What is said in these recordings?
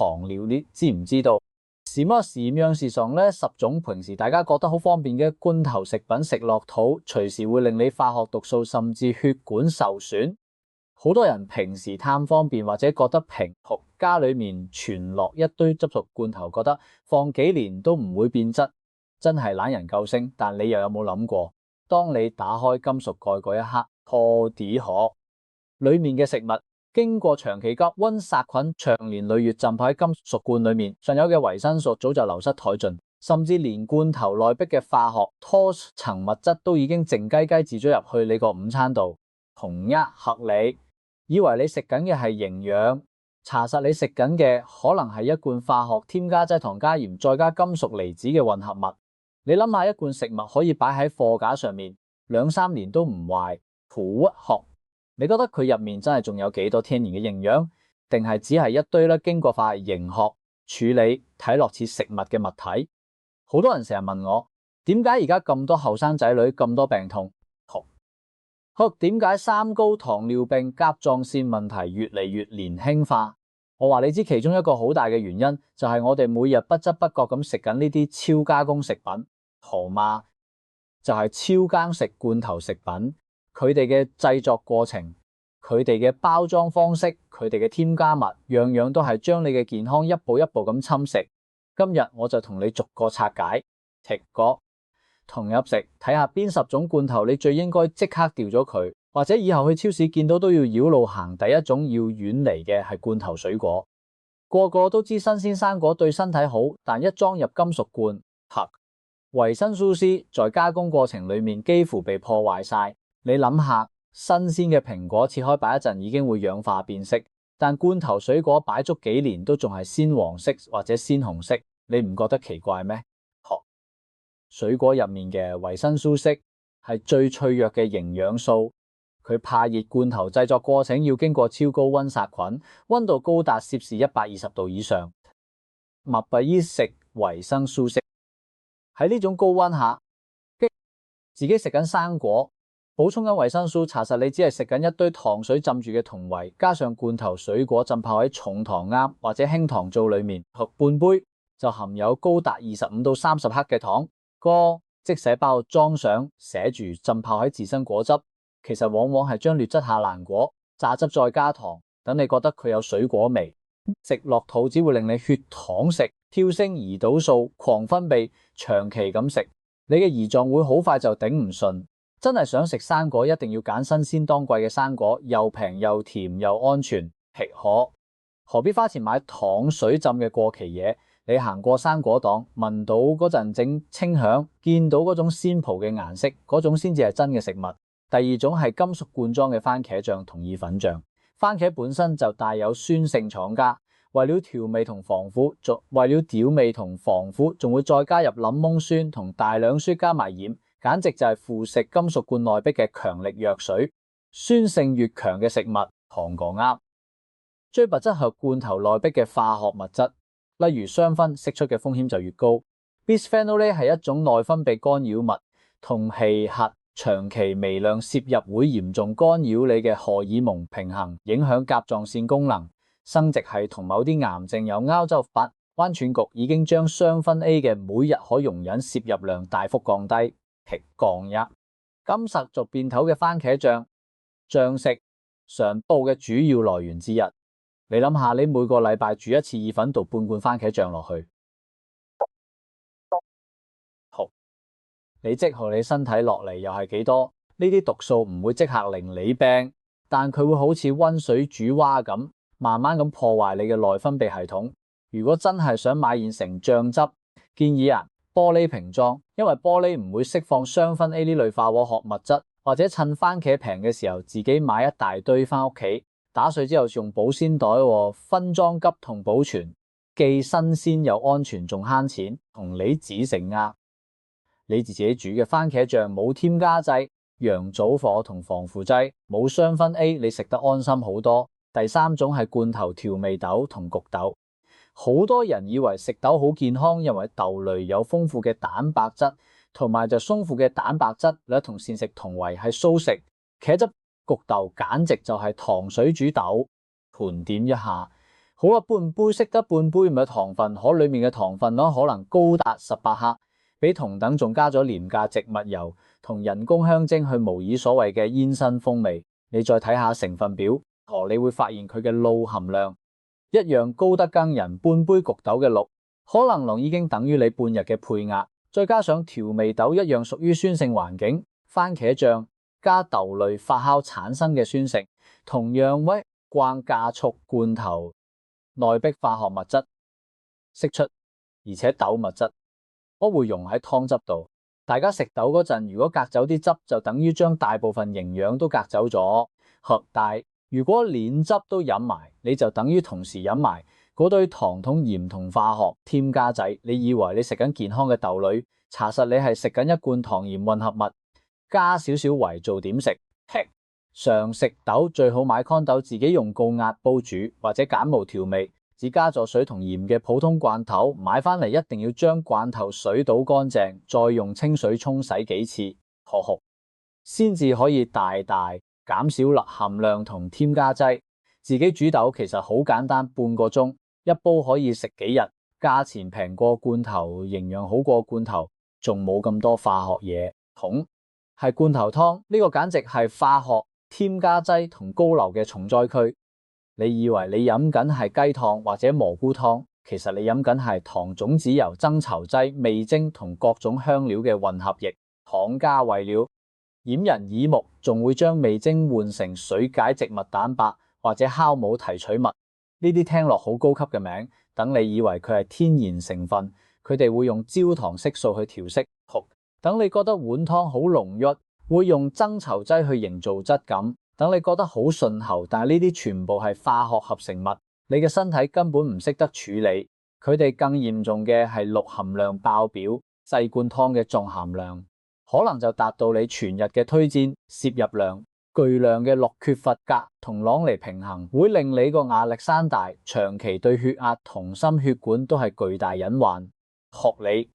糖尿，你知唔知道？什麼樣是上呢10種平時大家覺得好方便嘅罐頭食品食落肚，隨時會令你化學毒素甚至血管受損。好多人平時貪方便或者覺得平酷，家裏面存落一堆汁熟罐頭，覺得放幾年都唔會變質，真係懶人救星。但你又有冇諗過，當你打開金屬蓋嗰一刻，破底殼裏面嘅食物經過長期高溫殺菌，長年累月浸泡喺金屬罐裏面，尚有嘅維生素早就流失殆盡，甚至連罐頭內壁嘅化學拖層物質都已經靜雞雞置咗入去你個午餐度，同一合理。以為你食緊嘅係營養，查實你食緊嘅可能係一罐化學添加劑、糖加鹽再加金屬離子嘅混合物。你諗下，一罐食物可以擺喺貨架上面2-3年都唔壞，苦殼，你覺得佢入面真係仲有幾多天然嘅營養，定係只係一堆咧經過化凝學處理睇落似食物嘅物體？好多人成日問我，點解而家咁多後生仔女咁多病痛？點解三高、糖尿病、甲狀腺問題越嚟越年輕化？我話你知，其中一個好大嘅原因就係我哋每日不知不覺咁食緊呢啲超加工食品，好嘛？就係超加食罐頭食品，佢哋嘅製作過程、佢哋嘅包裝方式、佢哋嘅添加物，樣樣都係將你嘅健康一步一步咁侵蝕。今日我就同你逐個拆解，剔個同入食，睇下邊10種罐頭你最應該即刻掉咗佢，或者以後去超市見到都要繞路行。第一種要遠離嘅係罐頭水果。個個都知新鮮生果對身體好，但一裝入金屬罐，維生素 C 在加工過程裏面幾乎被破壞晒。你諗下，新鮮嘅蘋果切開擺一陣已經會氧化變色，但罐頭水果擺足幾年都仲係鮮黃色或者鮮紅色，你唔覺得奇怪咩？水果入面嘅維生素 C 係最脆弱嘅營養素，佢怕熱，罐頭製作過程要經過超高溫殺菌，溫度高達攝氏120度以上。麥貝伊食維生素 C 喺呢種高溫下，自己食緊生果，補充緊維生素，查實你只係食緊一堆糖水浸住嘅酮維，加上罐頭水果浸泡喺重糖鈉或者輕糖皂裏面，半杯就含有高達25到30克嘅糖。個即寫包裝上寫住浸泡喺自身果汁，其實往往係將劣質下爛果榨汁再加糖，等你覺得佢有水果味，食落肚只會令你血糖食跳升，胰島素狂分泌，長期咁食，你嘅胰臟會好快就頂唔順。真係想食生果，一定要揀新鮮當季嘅生果，又平又甜又安全，亦何必花錢買糖水浸嘅過期嘢？你行過生果檔，聞到嗰陣整清香，見到嗰種鮮葡嘅顏色，嗰種先至係真嘅食物。第二種係金屬罐裝嘅番茄醬同意粉醬。番茄本身就帶有酸性，廠家為了調味同防腐，仲會再加入檸檬酸同大量雪加埋鹽，簡直就係腐蝕金屬罐內壁嘅強力藥水。酸性越強嘅食物，糖果啱。追物質係罐頭內壁嘅化學物質。例如雙酚釋出嘅風險就越高。Bisphenol A 係一種內分泌干擾物，同氣核長期微量攝入會嚴重干擾你嘅荷爾蒙平衡，影響甲狀腺功能、生殖系同某啲癌症有歐洲法灣全局已經將雙酚 A 嘅每日可容忍攝入量大幅降低，降一。金屬族變頭嘅番茄醬，醬食常報嘅主要來源之一。你諗下，你每個禮拜煮一次意粉，倒半罐番茄醬落去，好，你即係你身體落嚟又係幾多？呢啲毒素唔會即刻令你病，但佢會好似溫水煮蛙咁，慢慢咁破壞你嘅內分泌系統。如果真係想買現成醬汁，建議玻璃瓶裝，因為玻璃唔會釋放雙酚 A 呢類化學物質，或者趁番茄平嘅時候自己買一大堆翻屋企。打碎之後用保鮮袋，分裝急同保存，既新鮮又安全，仲慳錢。同你指成你自己煮嘅番茄醬冇添加劑、洋棗火同防腐劑，冇雙酚 A， 你食得安心好多。第三種係罐頭調味豆同焗豆。好多人以為食豆好健康，因為豆類有豐富嘅蛋白質，同埋豐富嘅蛋白質同膳食同為係素食。茄汁焗豆簡直就係糖水煮豆。盤點一下，好啊，半杯識得半杯唔係糖分，裏面嘅糖分可能高達18克，比同等仲加咗廉價植物油同人工香精去模擬所謂嘅煙熏風味。你再睇下成分表，你會發現佢嘅氯含量一樣高得驚人。半杯焗豆嘅氯可能已經等於你半日嘅配額，再加上調味豆一樣屬於酸性環境，番茄醬加豆類發酵產生嘅酸性，同樣關加速罐頭內壁化學物質釋出，而且豆物質會溶喺湯汁度。大家食豆嗰陣，如果隔走啲汁，就等於將大部分營養都隔走咗。但係如果連汁都飲埋，你就等於同時飲埋嗰堆糖同鹽同化學添加劑。你以為你食緊健康嘅豆類，查實你係食緊一罐糖鹽混合物，加少少維做點食。常食豆最好買乾豆，自己用高壓煲煮或者鹼模調味，只加咗水同鹽嘅普通罐頭，買翻嚟一定要將罐頭水倒乾淨，再用清水沖洗幾次，先至可以大大減少鈉含量同添加劑。自己煮豆其實好簡單，半個鐘一煲可以食幾日，價錢平過罐頭，營養好過罐頭，仲冇咁多化學嘢。係罐頭湯，呢個簡直係化學添加劑同高硫嘅重災區。你以為你飲緊係雞湯或者蘑菇湯，其實你飲緊係糖種子油、增稠劑、味精同各種香料嘅混合液，糖加味料，掩人耳目，仲會將味精換成水解植物蛋白或者酵母提取物。呢啲聽落好高級嘅名，等你以為佢係天然成分，佢哋會用焦糖色素去調色。等你覺得碗湯好濃郁，會用增稠劑去營造質感。等你覺得好順喉，但係呢啲全部係化學合成物，你嘅身體根本唔識得處理。佢哋更嚴重嘅係氯含量爆表，細罐湯嘅總含量可能就達到你全日嘅推薦攝入量。巨量嘅氯缺乏鎘同鐺嚟平衡，會令你個壓力山大，長期對血壓同心血管都係巨大隱患。你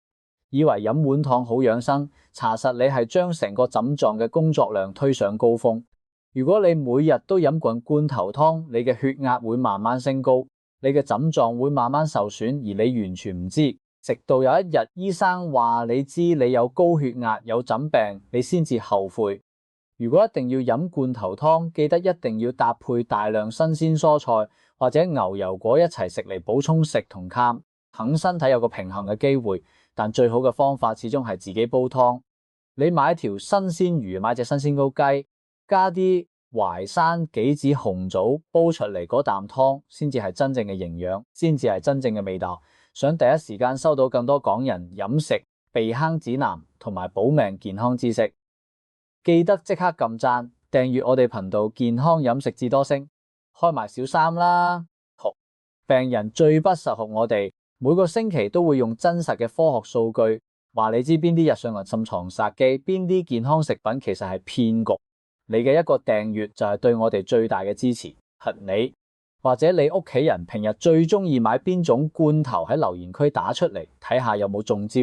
以為飲碗湯好養生，查實你係將成個枕狀嘅工作量推上高峰。如果你每日都飲罐頭湯，你嘅血壓會慢慢升高，你嘅枕狀會慢慢受損，而你完全唔知，直到有一日醫生話你知你有高血壓有枕病，你先至後悔。如果一定要飲罐頭湯，記得一定要搭配大量新鮮蔬菜或者牛油果一齊食嚟補充食同鉀，等身體有個平衡嘅機會。但最好嘅方法始終係自己煲湯。你買條新鮮魚，買隻新鮮高雞，加啲淮山杞子紅棗煲出嚟嗰啖湯，先至係真正嘅營養，先至係真正嘅味道。想第一時間收到更多港人飲食避坑指南同埋保命健康知識，記得即刻撳讚訂閱我哋頻道健康飲食智多星，開埋小三啦。病人最不實學我哋，每個星期都會用真實嘅科學數據話你知邊啲日上人參藏殺機，邊啲健康食品其實係騙局。你嘅一個訂閱就係對我哋最大嘅支持。你或者你屋企人平日最中意買邊種罐頭，喺留言區打出嚟睇下有冇中招。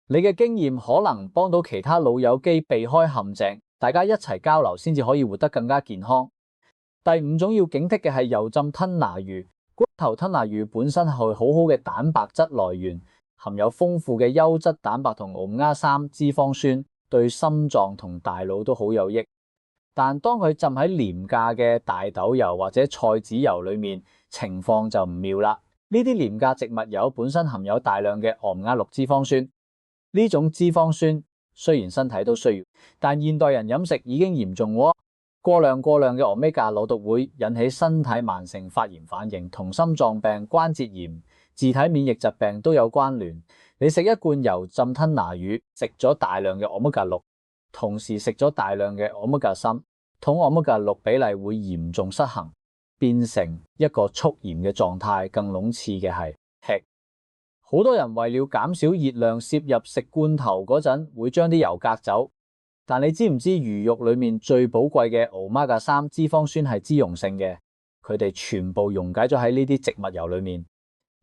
你嘅經驗可能幫到其他老友記避開陷阱，大家一齊交流先至可以活得更加健康。第5種要警惕嘅係油浸吞拿魚。罐頭吞拿魚本身係好好嘅蛋白質來源，含有豐富嘅優質蛋白同歐米伽3脂肪酸，對心臟同大腦都好有益。但當佢浸喺廉價嘅大豆油或者菜籽油裏面，情況就唔妙啦。呢啲廉價植物油本身含有大量嘅歐米伽6脂肪酸，呢種脂肪酸雖然身體都需要，但現代人飲食已經嚴重喎。過量嘅歐米伽腦毒會引起身體慢性發炎反應，同心臟病、關節炎、自體免疫疾病都有關聯。你食一罐油浸吞拿魚，食咗大量嘅歐米伽6，同時食咗大量嘅歐米伽3，同歐米伽6比例會嚴重失衡，變成一個促鹽嘅狀態。更諷刺嘅係，好多人為了減少熱量攝入食罐頭嗰陣，會將啲油隔走。但你知唔知魚肉裏面最寶貴嘅歐米伽3脂肪酸係脂溶性嘅？佢哋全部溶解咗喺呢啲植物油裏面。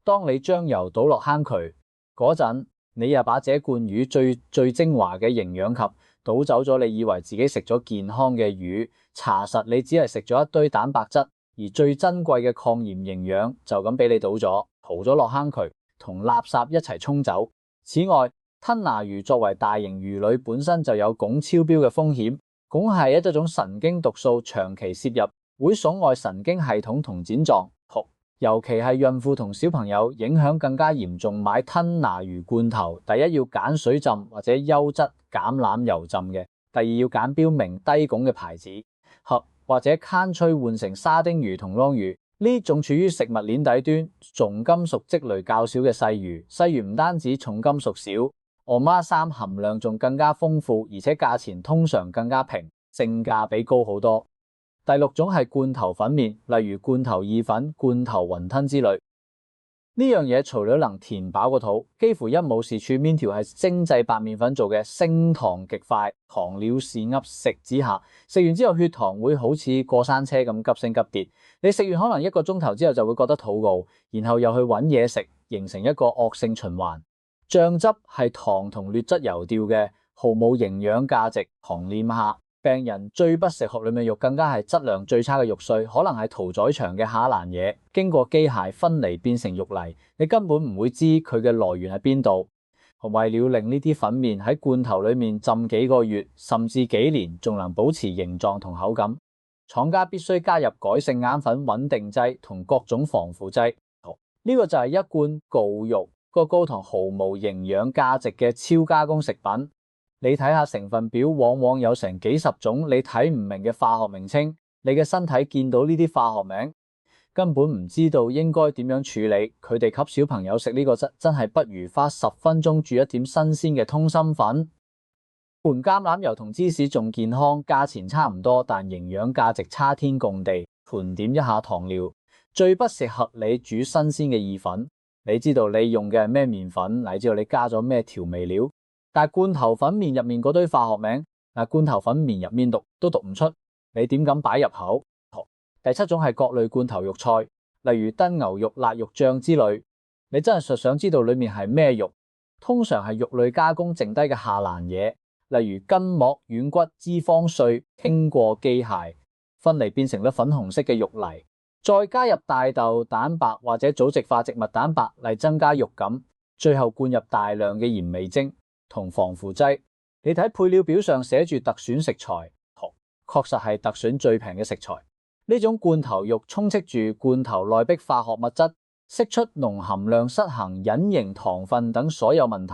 當你將油倒落坑渠嗰陣，你又把這罐魚最精華嘅營養級倒走咗，你以為自己食咗健康嘅魚，查實你只係食咗一堆蛋白質。而最珍貴嘅抗炎營養就咁俾你倒咗，塗咗落坑渠，同垃圾一齊沖走。此外，吞拿魚作為大型魚類本身就有汞超標嘅風險，汞係一種神經毒素，長期攝入會損害神經系統同展狀，尤其係孕婦同小朋友影響更加嚴重。買吞拿魚罐頭，第一要揀水浸或者優質橄欖油浸嘅，第二要揀標明低汞嘅牌子，或者乾脆換成沙丁魚同鯭魚呢種處於食物鏈底端、重金屬積累較少嘅細魚。細魚唔單止重金屬少，Omega-3含量仲更加豐富，而且價錢通常更加平，性價比高好多。第六種係罐頭粉麵，例如罐頭意粉、罐頭雲吞之類。呢樣嘢除咗能填飽個肚，幾乎一無是處。麵條係精製白麵粉做嘅，升糖極快，糖尿是噏食之下，食完之後血糖會好似過山車咁急升急跌。你食完可能1個鐘頭之後就會覺得肚餓，然後又去揾嘢食，形成一個惡性循環。醬汁係糖同劣質油調嘅，毫無營養價值。糖念下，病人最不食殼裏面肉，更加係質量最差嘅肉碎，可能係屠宰場嘅下欄嘢，經過機械分離變成肉泥，你根本唔會知佢嘅來源喺邊度。為了令呢啲粉麵喺罐頭裏面浸幾個月甚至幾年，仲能保持形狀同口感，廠家必須加入改性梘粉穩定劑同各種防腐劑。呢個就係一罐鋯肉，個高糖毫無營養價值嘅超加工食品。你睇下成分表，往往有成幾十種你睇唔明嘅化學名稱。你嘅身體見到呢啲化學名，根本唔知道應該點樣處理。佢哋給小朋友食呢個真係不如花10分鐘煮一點新鮮嘅通心粉。盤橄欖油同芝士仲健康，價錢差唔多，但營養價值差天共地。盤點一下糖料，最不適合你煮新鮮嘅意粉。你知道你用嘅係咩麵粉，你知道你加咗咩調味料。但係罐頭粉麵入面嗰堆化學名，罐頭粉麵入面都讀唔出，你點敢擺入口？第7種係各類罐頭肉菜，例如燉牛肉、辣肉醬之類。你真係想知道裏面係咩肉？通常係肉類加工剩低嘅下欄嘢，例如筋膜、軟骨、脂肪碎，經過機械分離變成咗粉紅色嘅肉泥，再加入大豆蛋白或者組織化植物蛋白嚟增加肉感，最後灌入大量嘅鹽味精同防腐劑。你睇配料表上寫住特選食材，確實係特選最平嘅食材。呢種罐頭肉充斥住罐頭內壁化學物質，釋出濃含量失衡、隱形糖分等所有問題，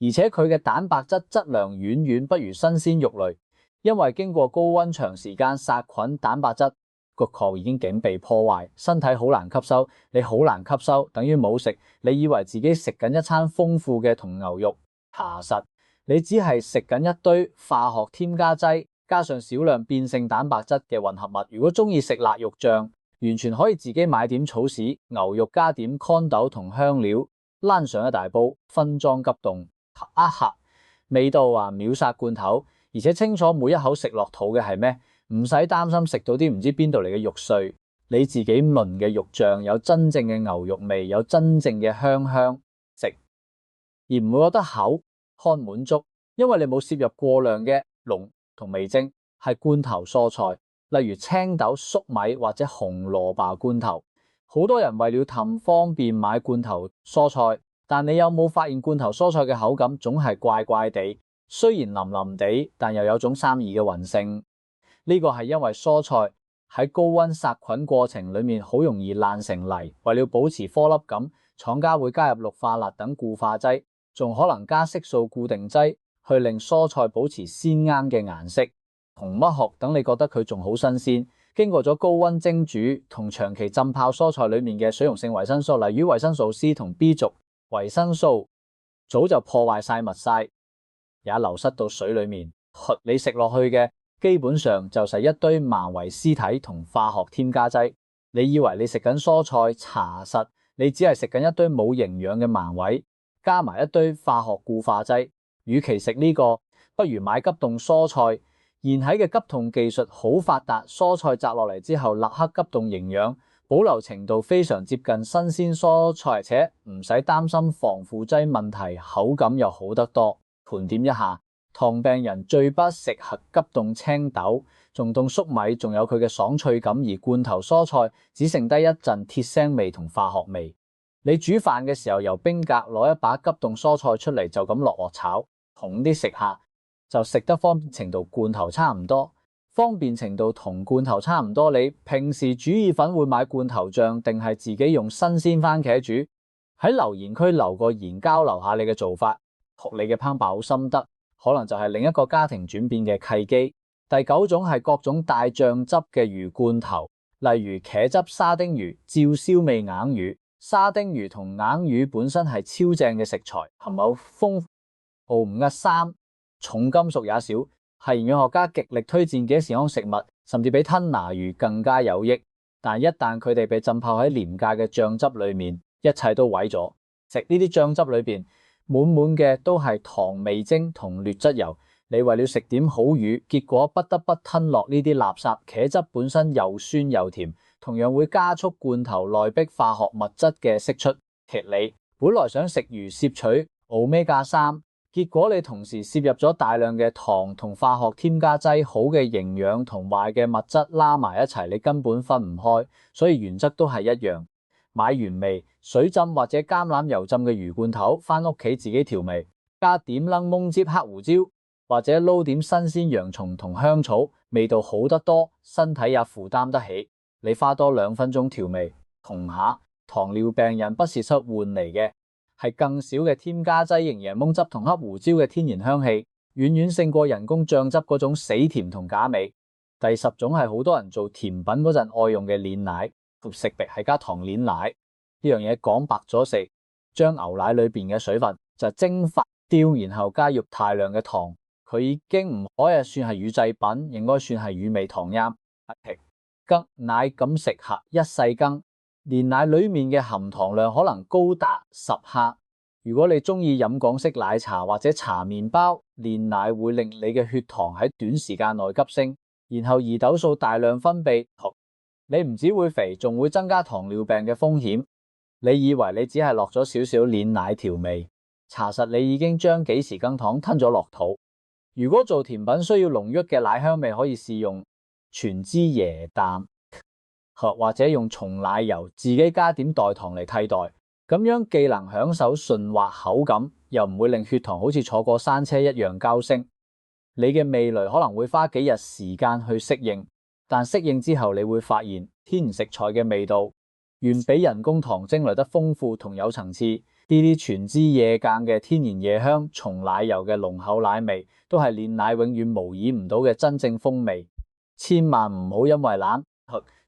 而且佢嘅蛋白質質量遠遠不如新鮮肉類，因為經過高溫長時間殺菌，蛋白質個殼已經被破壞，身體好難吸收。你好難吸收，等於冇食。你以為自己食緊一餐豐富嘅同牛肉，查實你只係食緊一堆化學添加劑加上少量變性蛋白質嘅混合物。如果中意食辣肉醬，完全可以自己買點草豉、牛肉，加點豌豆同香料，攬上一大煲，分裝急凍，味道秒殺罐頭，而且清楚每一口食落肚嘅係咩，唔使擔心食到啲唔知邊度嚟嘅肉碎。你自己燜嘅肉醬有真正嘅牛肉味，有真正嘅香食，而唔會覺得口乾滿足，因為你冇攝入過量嘅濃同味精。係罐頭蔬菜，例如青豆、粟米或者紅蘿蔔罐頭。好多人為了貪方便買罐頭蔬菜，但你有冇發現罐頭蔬菜嘅口感總係怪怪地？雖然腍腍地，但又有種三二嘅韌性。呢個係因為蔬菜喺高溫殺菌過程裏面好容易爛成泥。為了保持顆粒感，廠家會加入氯化鈉等固化劑，仲可能加色素固定劑去令蔬菜保持鮮啱嘅顏色。紅乜殼等你覺得佢仲好新鮮，經過咗高溫蒸煮同長期浸泡蔬菜裏面嘅水溶性維生素，例如維生素 C 同 B 族維生素，早就破壞晒密晒，也流失到水裏面。你食落去嘅基本上就係一堆盲為屍體同化學添加劑。你以為你食緊蔬菜，查實你只係食緊一堆冇營養嘅盲位，加埋一堆化學固化劑。與其食呢個，不如買急凍蔬菜。現喺嘅急凍技術好發達，蔬菜摘落嚟之後立刻急凍營養，保留程度非常接近新鮮蔬菜，而且唔使擔心防腐劑問題，口感又好得多。盤點一下，糖病人最不適合急凍青豆，仲凍粟米仲有佢嘅爽脆感，而罐頭蔬菜只剩低一陣鐵腥味同化學味。你煮飯嘅時候由冰格攞一把急凍蔬菜出嚟就咁落鑊炒，同啲食下就食得方便程度罐頭差唔多。方便程度同罐頭差唔多，你平時煮意粉會買罐頭醬定係自己用新鮮番茄煮？喺留言區留個言交流下你嘅做法，學你嘅烹飪好心得，可能就係另一個家庭轉變嘅契機。第9種係各種帶醬汁嘅魚罐頭，例如茄汁沙丁魚、照燒味硬魚。沙丁魚同硬魚本身係超正嘅食材，含有豐富Omega-3，重金屬也少，係營養學家極力推薦嘅健康食物，甚至比吞拿魚更加有益。但一旦佢哋被浸泡喺廉價嘅醬汁裏面，一切都毀咗。食呢啲醬汁裏邊滿滿嘅都係糖味精同劣質油，你為了食點好魚，結果不得不吞落呢啲垃圾。茄汁本身又酸又甜，同樣會加速罐頭內壁化學物質嘅釋出。你本來想食魚攝取Omega-3，結果你同時攝入咗大量嘅糖同化學添加劑，好嘅營養同壞嘅物質拉埋一齊，你根本分唔開。所以原則都係一樣，買原味水浸或者橄欖油浸嘅魚罐頭，返屋企自己調味，加點檸檬汁、黑胡椒，或者撈點新鮮洋蔥同香草，味道好得多，身體也負擔得起。你花多2分鐘調味，同下糖尿病人不是換嚟嘅，係更少嘅添加劑型檸檬汁同黑胡椒嘅天然香氣，遠遠勝過人工醬汁嗰種死甜同假味。第10種係好多人做甜品嗰陣愛用嘅煉奶，食別係加糖煉奶。呢樣嘢講白咗食，將牛奶裏邊嘅水分就蒸發掉，然後加入大量嘅糖，佢已經唔可以算係乳製品，應該算係乳味糖醃。羹奶咁食下1細羹，煉奶裏面嘅含糖量可能高達10克。如果你中意飲港式奶茶或者茶麵包，煉奶會令你嘅血糖喺短時間內急升，然後胰島素大量分泌，你唔只會肥，仲會增加糖尿病嘅風險。你以為你只係落咗少少煉奶調味，查實你已經將幾匙羹糖吞咗落肚。如果做甜品需要濃郁嘅奶香味，可以試用全脂椰蛋，或者用松奶油自己加點代糖嚟替代，咁樣既能享受順滑口感，又唔會令血糖好似坐過山車一樣飆升。你嘅味蕾可能會花幾日時間去適應，但適應之後你會發現天然食材嘅味道遠比人工糖精來得豐富同有層次。呢啲全脂椰苷嘅天然椰香、松奶油嘅濃厚奶味，都係煉奶永遠模擬唔到嘅真正風味。千萬唔好因為懶，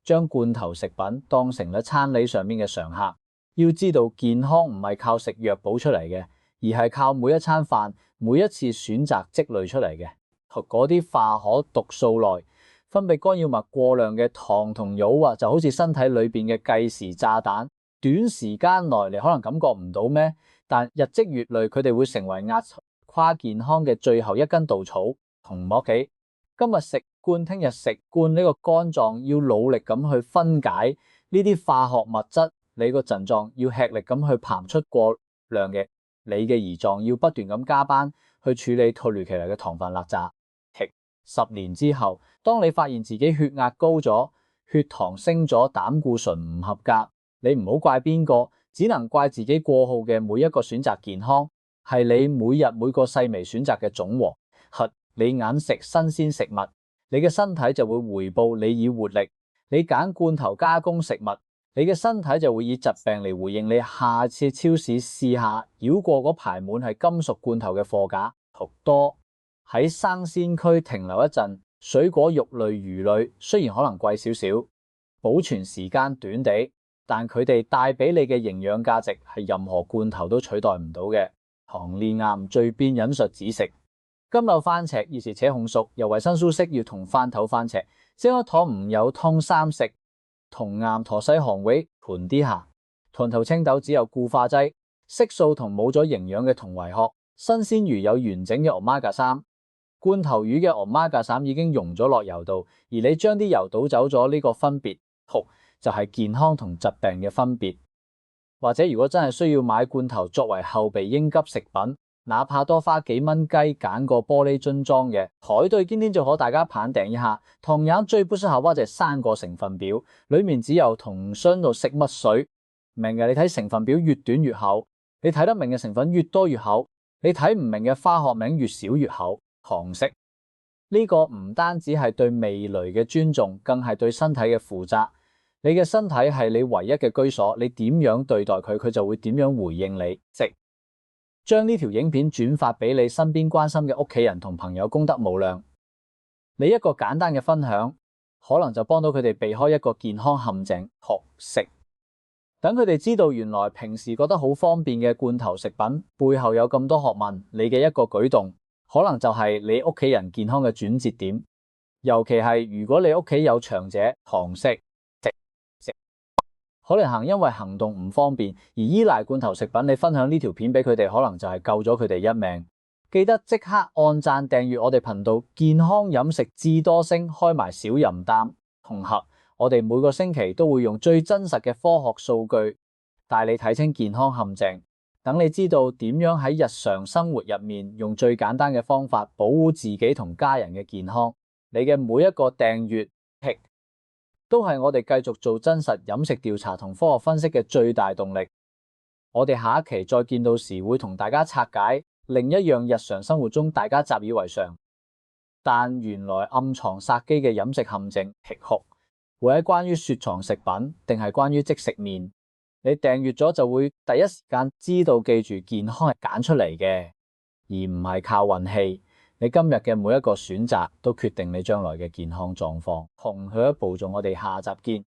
將罐頭食品當成咗餐理上面嘅常客。要知道健康唔係靠食藥補出嚟嘅，而係靠每一餐飯、每一次選擇積累出嚟嘅。嗰啲化可毒素內分泌干擾物過量嘅糖同油就好似身體裏邊嘅計時炸彈，短時間內你可能感覺唔到咩，但日積月累佢哋會成為壓垮健康嘅最後一根稻草。同屋企今日食罐，聽日食罐，呢個肝臟要努力咁去分解呢啲化學物質，你個腎臟要吃力咁去排出過量嘅，你嘅胰臟要不斷咁加班去處理突如其來嘅糖分垃圾。10年之後，當你發現自己血壓高咗、血糖升咗、膽固醇唔合格，你唔好怪邊個，只能怪自己過號嘅每一個選擇健康，係你每日每個細微選擇嘅總和。你揀食新鮮食物，你嘅身體就會回報你以活力；你揀罐頭加工食物，你嘅身體就會以疾病嚟回應你。下次超市試下繞過嗰排滿係金屬罐頭嘅貨架，多喺生鮮區停留一陣。水果、肉類、魚類雖然可能貴少少，保存時間短啲，但佢哋帶俾你嘅營養價值係任何罐頭都取代唔到嘅。糖煉癌最變引述指食。金柳番茄要是且紅熟，又維生素適要同番頭番茄，先可妥唔有湯三食。同癌陀西韓域盤啲下，豚頭青豆只有固化劑、色素同冇咗營養嘅銅維殼。新鮮魚有完整嘅 Omega-3，罐頭魚嘅 Omega-3已經溶咗落油度，而你將啲油倒走咗，呢個分別，就係健康同疾病嘅分別。或者如果真係需要買罐頭作為後備應急食品，哪怕多花幾蚊雞揀個玻璃樽裝嘅，海對今天就和大家盤點一下，同樣最不適合或者3個成分表，裏面只有同箱度食物水。明嘅你睇成分表越短越厚，你睇得明嘅成分越多越厚，你睇唔明嘅化學名越少越厚。常識呢個唔單止係對味蕾嘅尊重，更係對身體嘅負責。你嘅身體係你唯一嘅居所，你點樣對待佢，佢就會點樣回應你。將呢條影片轉發俾你身邊關心嘅屋企人同朋友，功德無量。你一個簡單嘅分享，可能就幫到佢哋避開一個健康陷阱。學食，等佢哋知道原來平時覺得好方便嘅罐頭食品背後有咁多學問。你嘅一個舉動，可能就係你屋企人健康嘅轉折點。尤其係如果你屋企有長者，堂食可能因為行動唔方便而依賴罐頭食品，你分享呢條片俾佢哋，可能就係救咗佢哋一命。記得即刻按讚訂閱我哋頻道，健康飲食智多星，開埋小淫擔同行。我哋每個星期都會用最真實嘅科學數據帶你睇清健康陷阱，等你知道點樣喺日常生活入面用最簡單嘅方法保護自己同家人嘅健康。你嘅每一個訂閱都係我哋繼續做真實飲食調查同科學分析嘅最大動力。我哋下一期再見到時，會同大家拆解另一樣日常生活中大家習以為常，但原來暗藏殺機嘅飲食陷阱。會喺關於雪藏食品定係關於即食麵？你訂閱咗就會第一時間知道，記住健康係揀出嚟嘅，而唔係靠運氣。你今日嘅每一個選擇都決定你將來嘅健康狀況。同佢一步驟，我哋下集見。